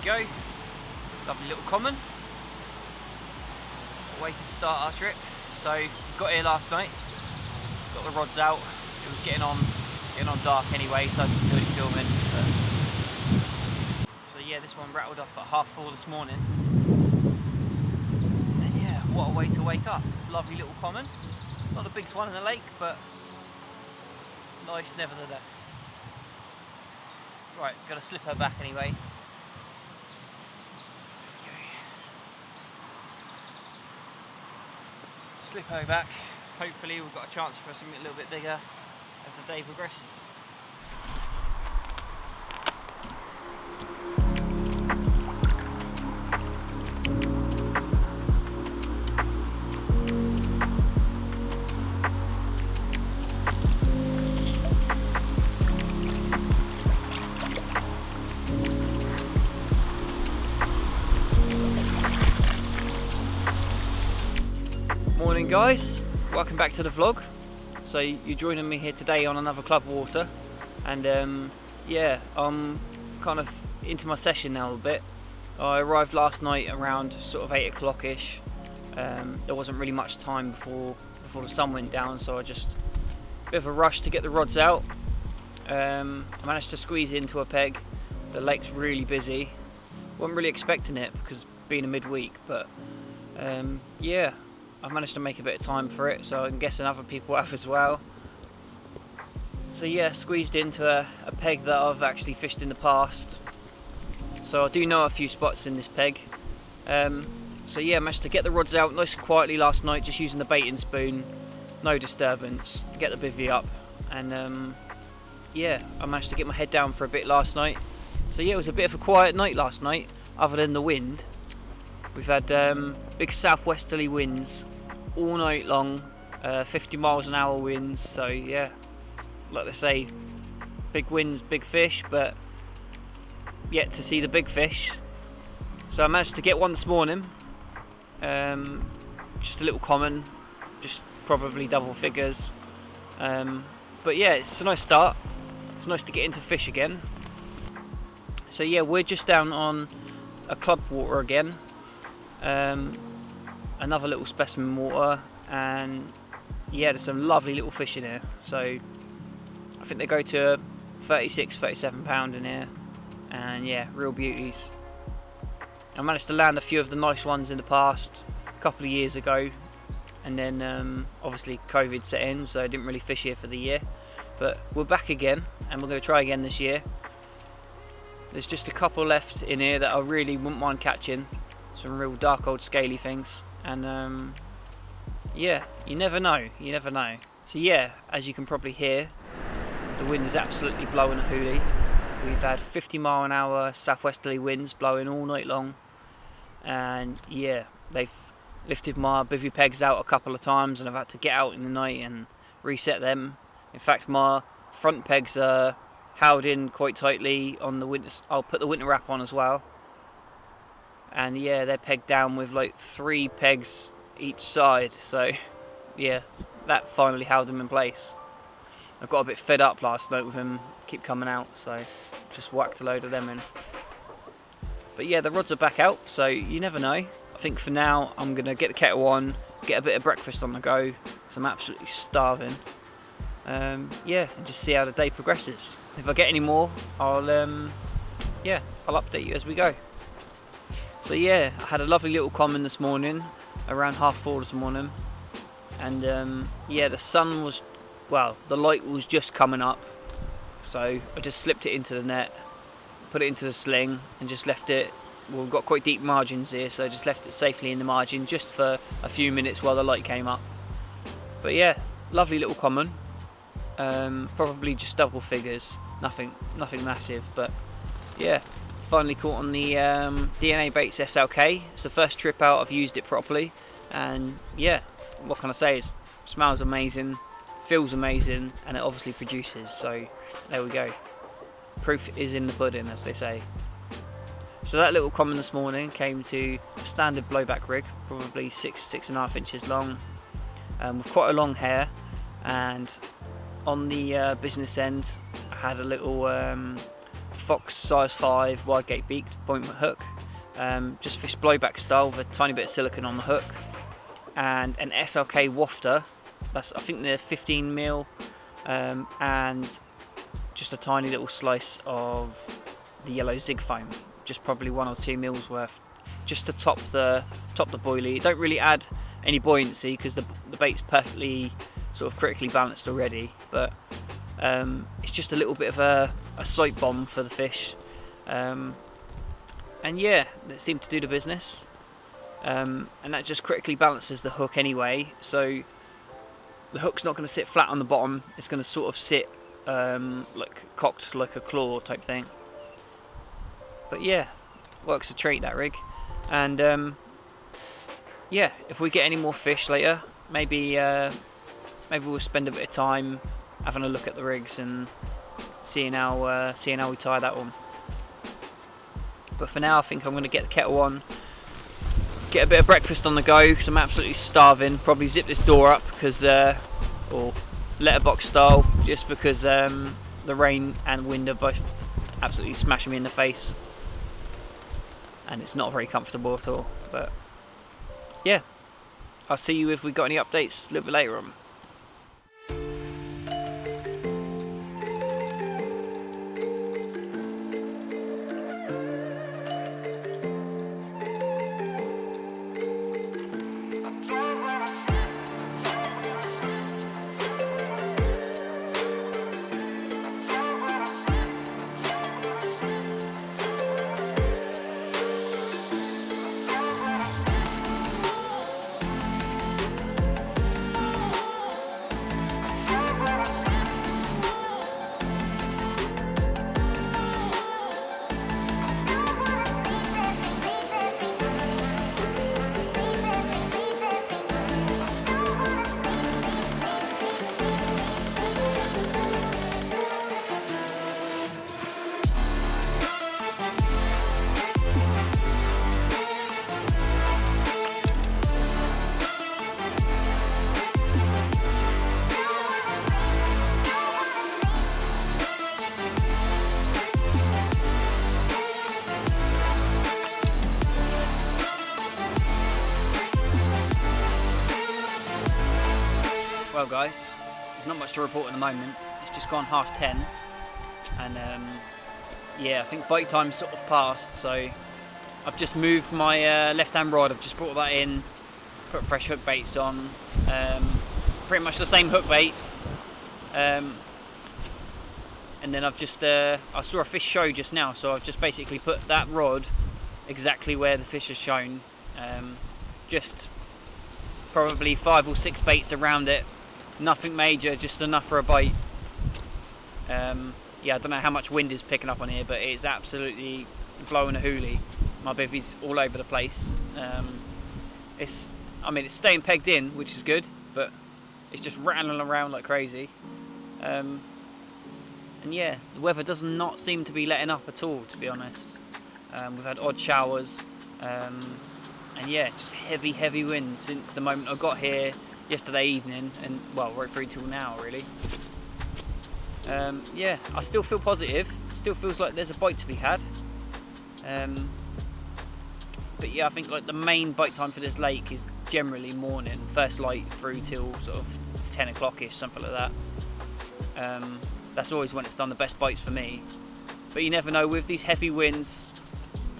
go. Lovely little common. Way to start our trip. So got here last night, got the rods out. It was getting on dark anyway, so I didn't do any filming. So yeah, this one rattled off at 4:30 this morning. And yeah, what a way to wake up. Lovely little common. Not the biggest one in the lake, but nice nevertheless. Right, gotta slip her back anyway. Slip her back. Hopefully we've got a chance for something a little bit bigger as the day progresses. Morning guys, welcome back to the vlog. So you're joining me here today on another club water, and yeah, I'm kind of into my session now a bit. I arrived last night around sort of 8 o'clock ish. There wasn't really much time before the sun went down, so I just a bit of a rush to get the rods out. I managed to squeeze into a peg. The lake's really busy. Wasn't really expecting it because being a midweek, but yeah, I've managed to make a bit of time for it, so I'm guessing other people have as well. So yeah, squeezed into a peg that I've actually fished in the past. So I do know a few spots in this peg. So yeah, managed to get the rods out nice and quietly last night, just using the baiting spoon, no disturbance, get the bivvy up, and yeah, I managed to get my head down for a bit last night. So yeah, it was a bit of a quiet night last night, other than the wind. We've had big southwesterly winds all night long, 50 miles an hour winds, so yeah, like they say, big winds, big fish, but yet to see the big fish. So I managed to get one this morning, just a little common, just probably double figures, but yeah, it's a nice start. It's nice to get into fish again. So yeah, we're just down on a club water again. Another little specimen water, and yeah, there's some lovely little fish in here. So I think they go to 36-37 pound in here, and yeah, real beauties. I managed to land a few of the nice ones in the past, a couple of years ago, and then obviously COVID set in, so I didn't really fish here for the year, but we're back again and we're going to try again this year. There's just a couple left in here that I really wouldn't mind catching. Some real dark old scaly things, and yeah, you never know. So yeah, as you can probably hear, the wind is absolutely blowing a hoolie. We've had 50 mile an hour southwesterly winds blowing all night long, and yeah, they've lifted my bivvy pegs out a couple of times, and I've had to get out in the night and reset them. In fact, my front pegs are held in quite tightly on the winter. I'll put the winter wrap on as well. And yeah, they're pegged down with like 3 pegs each side, so yeah, that finally held them in place. I got a bit fed up last night with them keep coming out, so just whacked a load of them in. But yeah, the rods are back out, so you never know. I think for now I'm gonna get the kettle on, get a bit of breakfast on the go, because I'm absolutely starving. Yeah, and just see how the day progresses. If I get any more, I'll update you as we go. So yeah, I had a lovely little common this morning, around 4:30 this morning, and yeah, the sun was, well, the light was just coming up, so I just slipped it into the net, put it into the sling, and just left it. Well, we've got quite deep margins here, so I just left it safely in the margin just for a few minutes while the light came up. But yeah, lovely little common, probably just double figures, nothing massive, but yeah. Finally caught on the DNA Baits SLK. It's the first trip out I've used it properly, and yeah, what can I say, it smells amazing, feels amazing, and it obviously produces, so there we go. Proof is in the pudding, as they say. So that little common this morning came to a standard blowback rig, probably 6.5 inches long, with quite a long hair, and on the business end I had a little Fox size 5 wide gate beaked appointment hook. Just fish blowback style with a tiny bit of silicone on the hook, and an SLK wafter. That's, I think they're 15mm, and just a tiny little slice of the yellow zig foam, just probably 1 or 2 mils worth, just to top the boilie. Don't really add any buoyancy because the bait's perfectly sort of critically balanced already, but it's just a little bit of a sight bomb for the fish, and yeah, it seemed to do the business, and that just critically balances the hook anyway, so the hook's not going to sit flat on the bottom, it's going to sort of sit like cocked like a claw type thing. But yeah, works a treat, that rig. And yeah, if we get any more fish later, maybe we'll spend a bit of time having a look at the rigs and seeing how we tie that on. But for now, I think I'm going to get the kettle on, get a bit of breakfast on the go because I'm absolutely starving. Probably zip this door up because or letterbox style, just because the rain and wind are both absolutely smashing me in the face, and it's not very comfortable at all. But yeah, I'll see you if we got any updates a little bit later on. Well guys, there's not much to report at the moment. It's just gone 10:30, and yeah, I think bite time's sort of passed, so I've just moved my left hand rod. I've just brought that in, put fresh hook baits on, pretty much the same hook bait, and then I've just I saw a fish show just now, so I've just basically put that rod exactly where the fish is shown, just probably 5 or 6 baits around it. Nothing major, just enough for a bite. Yeah, I don't know how much wind is picking up on here, but it's absolutely blowing a hoolie. My bivvy's all over the place. It's staying pegged in, which is good, but it's just rattling around like crazy. And yeah, the weather does not seem to be letting up at all, to be honest. We've had odd showers, and yeah, just heavy winds since the moment I got here yesterday evening, and well, right through till now really. Yeah, I still feel positive. Still feels like there's a bite to be had. But yeah, I think like the main bite time for this lake is generally morning, first light through till sort of 10 o'clock-ish, something like that. That's always when it's done the best bites for me. But you never know, with these heavy winds,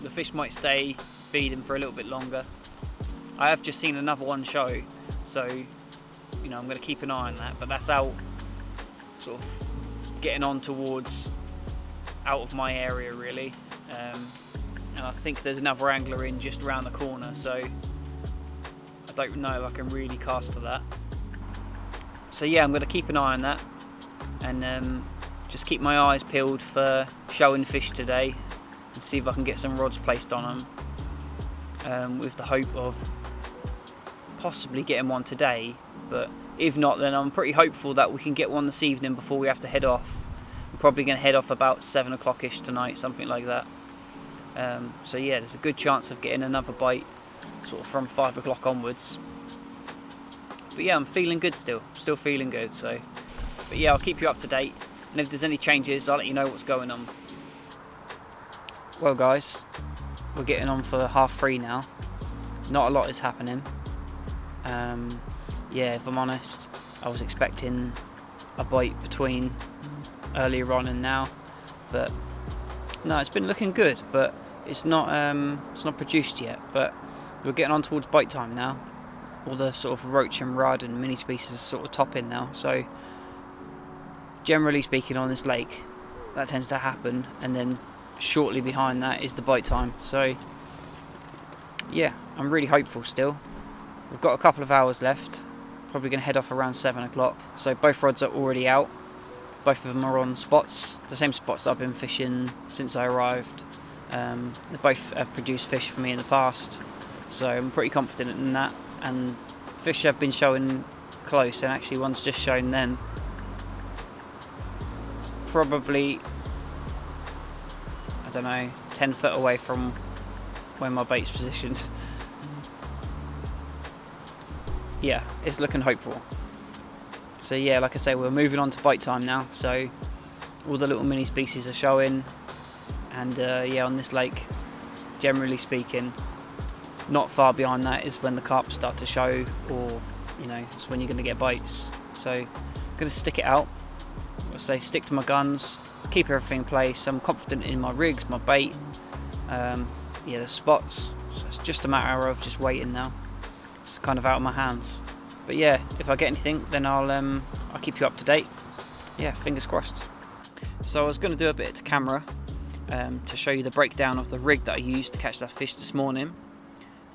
the fish might stay feeding for a little bit longer. I have just seen another one show, so you know I'm going to keep an eye on that, but that's out sort of getting on towards out of my area really, and I think there's another angler in just around the corner, so I don't know if I can really cast to that. So yeah, I'm going to keep an eye on that, and just keep my eyes peeled for showing fish today, and see if I can get some rods placed on them, with the hope of possibly getting one today. But if not, then I'm pretty hopeful that we can get one this evening before we have to head off. I'm probably going to head off about 7 o'clock-ish tonight, something like that. So yeah, there's a good chance of getting another bite sort of from 5 o'clock onwards. But yeah, I'm feeling good still feeling good. So, but yeah, I'll keep you up to date, and if there's any changes, I'll let you know what's going on. Well guys, we're getting on for 3:30 now. Not a lot is happening. Yeah, if I'm honest, I was expecting a bite between earlier on and now, but no, it's been looking good, but it's not produced yet. But we're getting on towards bite time now. All the sort of roach and rudd and mini species are sort of topping now, so generally speaking on this lake that tends to happen, and then shortly behind that is the bite time. So yeah, I'm really hopeful still. We've got a couple of hours left, probably going to head off around 7 o'clock. So both rods are already out, both of them are on spots, the same spots that I've been fishing since I arrived. They both have produced fish for me in the past, so I'm pretty confident in that. And fish have been showing close, and actually one's just shown then. Probably, I don't know, 10 foot away from where my bait's positioned. Yeah, it's looking hopeful. So yeah, like I say, we're moving on to bite time now, so all the little mini species are showing, and yeah, on this lake, generally speaking, not far behind that is when the carp start to show, or you know, it's when you're going to get bites. So I'm going to stick it out. I say stick to my guns, keep everything in place. I'm confident in my rigs, my bait, yeah, the spots. So it's just a matter of just waiting now. It's kind of out of my hands. But yeah, if I get anything, then I'll keep you up to date. Yeah, fingers crossed. So I was going to do a bit to camera to show you the breakdown of the rig that I used to catch that fish this morning.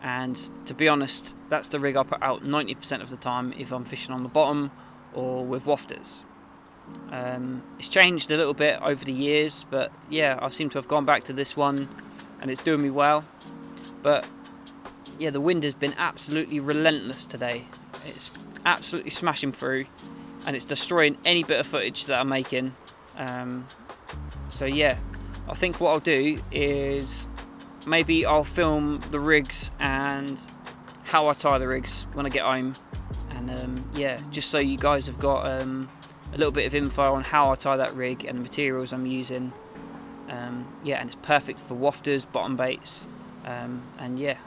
And to be honest, that's the rig I put out 90% of the time if I'm fishing on the bottom or with wafters. It's changed a little bit over the years, but yeah, I seem to have gone back to this one and it's doing me well. But yeah, the wind has been absolutely relentless today. It's absolutely smashing through, and it's destroying any bit of footage that I'm making. So yeah, I think what I'll do is maybe I'll film the rigs and how I tie the rigs when I get home, and yeah, just so you guys have got a little bit of info on how I tie that rig and the materials I'm using. Yeah, and it's perfect for wafters, bottom baits, and yeah,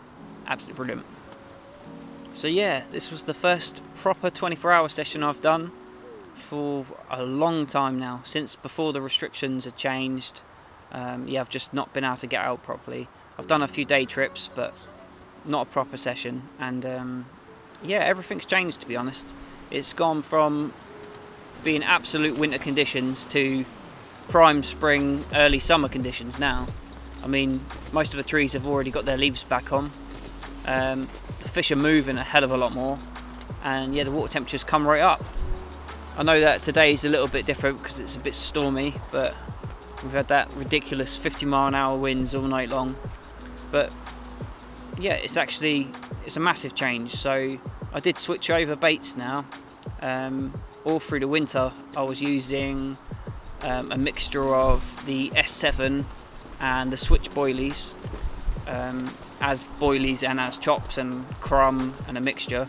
absolutely brilliant. So yeah, this was the first proper 24-hour session I've done for a long time now, since before the restrictions had changed. Yeah, I've just not been able to get out properly. I've done a few day trips, but not a proper session, and yeah, everything's changed, to be honest. It's gone from being absolute winter conditions to prime spring, early summer conditions now. I mean, most of the trees have already got their leaves back on. The fish are moving a hell of a lot more, and yeah, the water temperature's come right up. I know that today's a little bit different because it's a bit stormy, but we've had that ridiculous 50-mile-an-hour winds all night long. But yeah, it's a massive change. So I did switch over baits now. All through the winter I was using a mixture of the S7 and the switch boilies, as boilies and as chops and crumb and a mixture.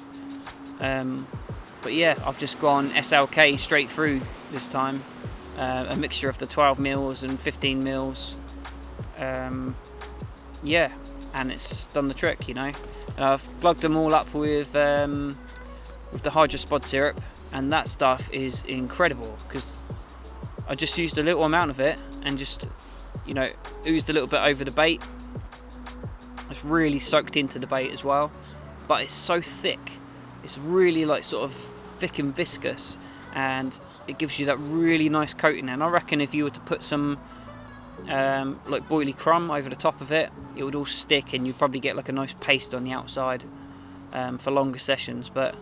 But yeah, I've just gone SLK straight through this time, a mixture of the 12 mils and 15 mils. Yeah, and it's done the trick, you know. And I've plugged them all up with the hydrospod syrup, and that stuff is incredible because I just used a little amount of it and just, you know, oozed a little bit over the bait. It's really soaked into the bait as well, but it's so thick. It's really like sort of thick and viscous, and it gives you that really nice coating. And I reckon if you were to put some like boilie crumb over the top of it, it would all stick and you'd probably get like a nice paste on the outside for longer sessions. But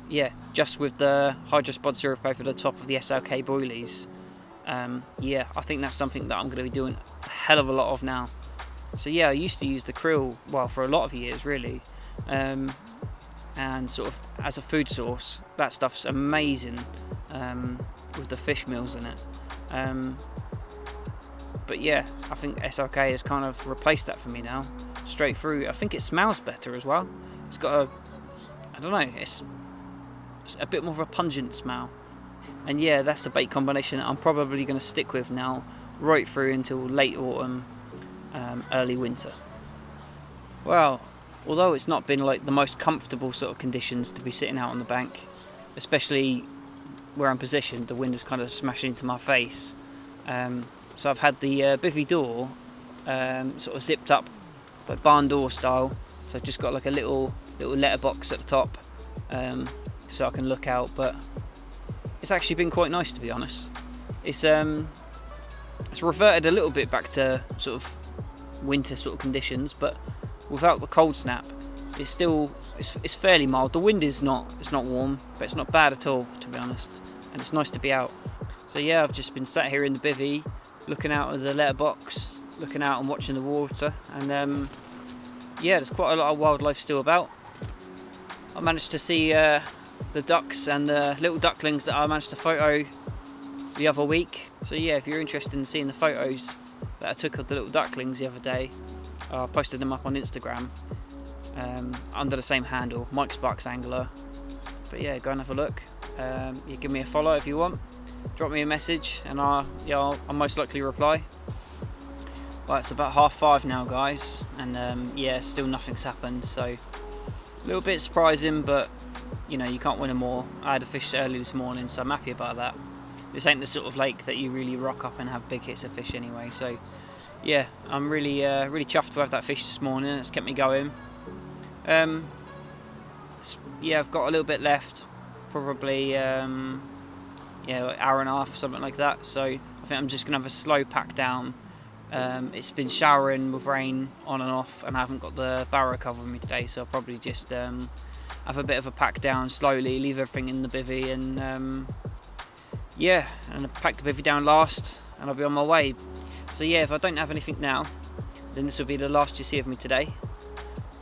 yeah, just with the hydrospod syrup over the top of the SLK boilies, yeah, I think that's something that I'm going to be doing a hell of a lot of now. So yeah, I used to use the krill, well, for a lot of years really, and sort of as a food source. That stuff's amazing with the fish meals in it. But yeah, I think SLK has kind of replaced that for me now, straight through. I think it smells better as well. It's got I don't know, it's a bit more of a pungent smell. And yeah, that's the bait combination that I'm probably going to stick with now right through until late autumn. early winter. Well, although it's not been like the most comfortable sort of conditions to be sitting out on the bank, especially where I'm positioned, the wind is kind of smashing into my face. So I've had the bivvy door sort of zipped up, like barn door style. So I've just got like a little letterbox at the top, so I can look out. But it's actually been quite nice, to be honest. It's reverted a little bit back to sort of winter sort of conditions, but without the cold snap. It's fairly mild. The wind is not warm, but it's not bad at all, to be honest. And it's nice to be out. So yeah, I've just been sat here in the bivvy, looking out of the letterbox, looking out and watching the water, and yeah, there's quite a lot of wildlife still about. I managed to see the ducks and the little ducklings that I managed to photo the other week. So yeah, if you're interested in seeing the photos that I took of the little ducklings the other day, I posted them up on Instagram under the same handle, Mike Sparks Angler. But yeah, go and have a look. You give me a follow if you want. Drop me a message and I'll most likely reply. Well, it's about 5:30 now, guys, and yeah, still nothing's happened, so a little bit surprising, but you know, you can't win them all. I had a fish early this morning, so I'm happy about that. This ain't the sort of lake that you really rock up and have big hits of fish anyway, so yeah, I'm really chuffed to have that fish this morning. It's kept me going. Yeah, I've got a little bit left, probably yeah, like hour and a half, something like that, so I think I'm just gonna have a slow pack down. It's been showering with rain on and off, and I haven't got the barrow covering me today, so I'll probably just have a bit of a pack down slowly, leave everything in the bivvy, and yeah, and I'll pack the bivvy down last, and I'll be on my way. So yeah, if I don't have anything now, then this will be the last you see of me today.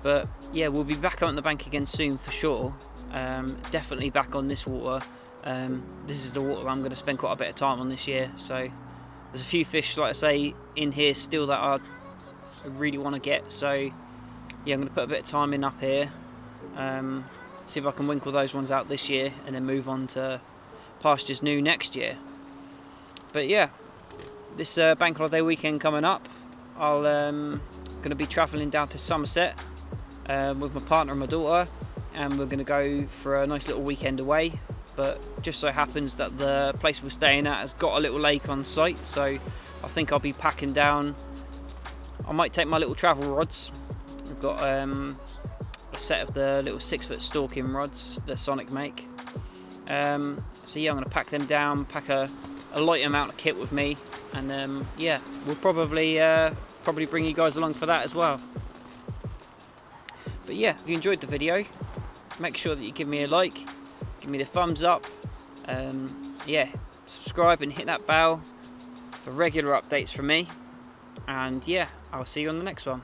But yeah, we'll be back out on the bank again soon for sure. Definitely back on this water. This is the water I'm going to spend quite a bit of time on this year, so there's a few fish, like I say, in here still that I really want to get, so yeah, I'm going to put a bit of time in up here, see if I can winkle those ones out this year and then move on to pastures new next year. But yeah, this bank holiday weekend coming up, I'll going to be travelling down to Somerset with my partner and my daughter, and we're going to go for a nice little weekend away. But just so happens that the place we're staying at has got a little lake on site, so I think I'll be packing down. I might take my little travel rods. I've got a set of the little 6-foot stalking rods that Sonic make. So yeah, I'm going to pack them down, pack a light amount of kit with me, and yeah, we'll probably bring you guys along for that as well. But yeah, if you enjoyed the video, make sure that you give me a like, give me the thumbs up, yeah, subscribe and hit that bell for regular updates from me, and yeah, I'll see you on the next one.